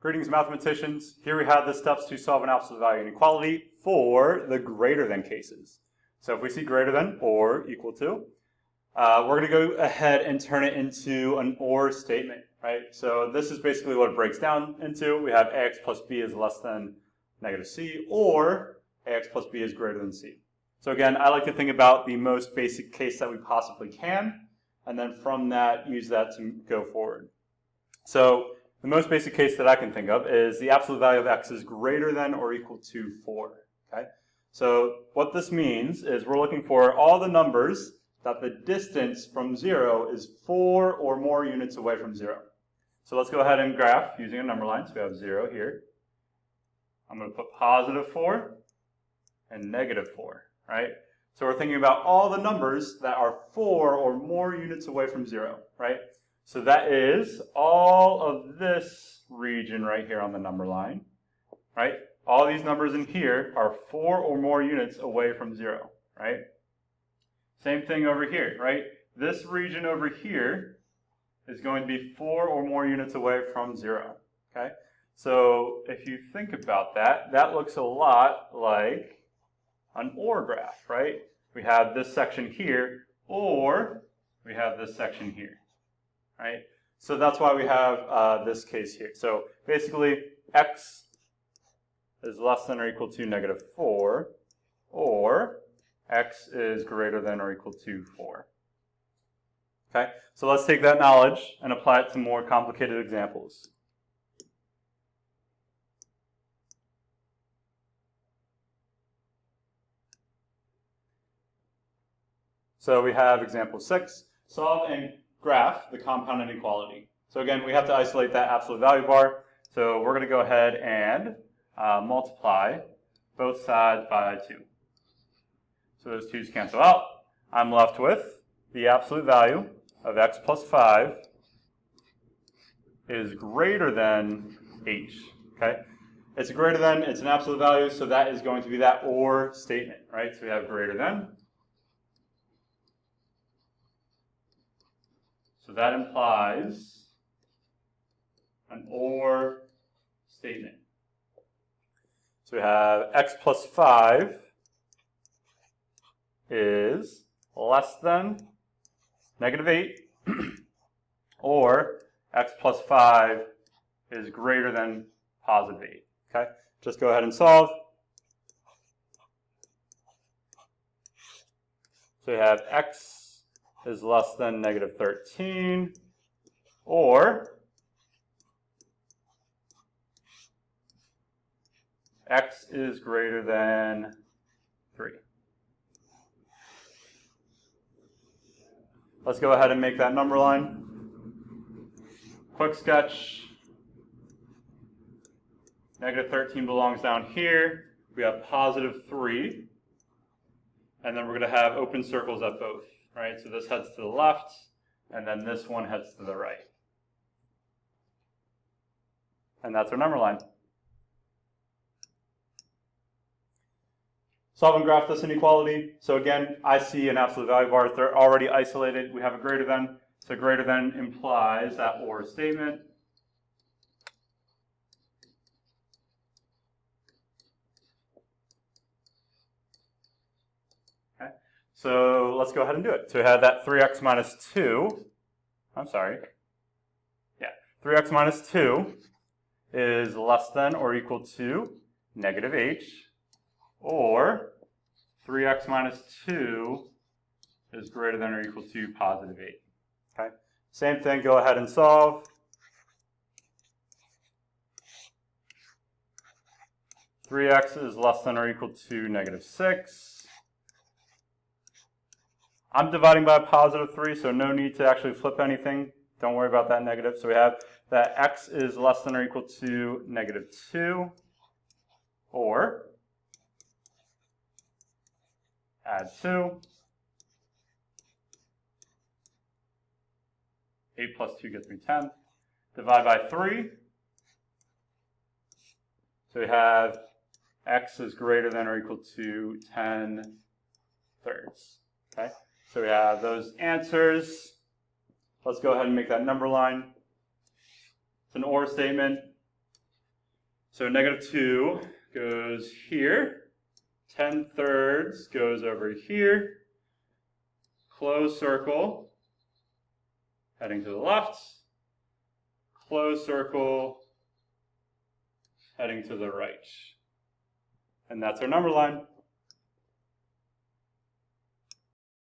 Greetings, mathematicians. Here we have the steps to solve an absolute value inequality for the greater than cases. So if we see greater than or equal to, we're going to go ahead and turn it into an or statement, right? So this is basically what it breaks down into. We have ax plus b is less than negative c, or ax plus b is greater than c. So again, I like to think about the most basic case that we possibly can, and then from that, use that to go forward. So the most basic case that I can think of is the absolute value of x is greater than or equal to 4. Okay? So what this means is we're looking for all the numbers that the distance from 0 is 4 or more units away from 0. So let's go ahead and graph using a number line. So we have 0 here. I'm going to put positive 4 and negative 4, right? So we're thinking about all the numbers that are 4 or more units away from 0, right? So that is all of this region right here on the number line, right? All these numbers in here are 4 or more units away from 0, right? Same thing over here, right? This region over here is going to be 4 or more units away from 0, okay? So if you think about that, that looks a lot like an OR graph, right? We have this section here, or we have this section here. Right? So that's why we have this case here. So basically, x is less than or equal to negative 4, or x is greater than or equal to 4. Okay? So let's take that knowledge and apply it to more complicated examples. So we have example 6. Solve and graph the compound inequality. So again, we have to isolate that absolute value bar. So we're going to go ahead and multiply both sides by 2. So those 2's cancel out. I'm left with the absolute value of x plus 5 is greater than h. Okay? It's greater than, it's an absolute value, so that is going to be that or statement, right? So we have greater than. So that implies an OR statement. So we have x plus 5 is less than negative 8, or x plus 5 is greater than positive 8. Okay? Just go ahead and solve. So we have x is less than negative 13, or x is greater than 3. Let's go ahead and make that number line. Quick sketch. Negative 13 belongs down here. We have positive 3. And then we're going to have open circles at both. Right, so this heads to the left, and then this one heads to the right. And that's our number line. Solve and graph this inequality. So again, I see an absolute value bar. They're already isolated. We have a greater than. So greater than implies that or statement. So let's go ahead and do it. So we have that 3x minus 2. I'm sorry. Yeah, 3x minus 2 is less than or equal to negative h, or 3x minus 2 is greater than or equal to positive 8. Okay? Same thing, go ahead and solve. Three x is less than or equal to negative 6. I'm dividing by a positive 3, so no need to actually flip anything. Don't worry about that negative. So we have that x is less than or equal to negative 2, or add 2. 8 plus 2 gets me 10. Divide by 3. So we have x is greater than or equal to 10 thirds. Okay? So we have those answers. Let's go ahead and make that number line. It's an OR statement. So -2 goes here. 10/3 goes over here. Close circle, heading to the left. Close circle, heading to the right. And that's our number line.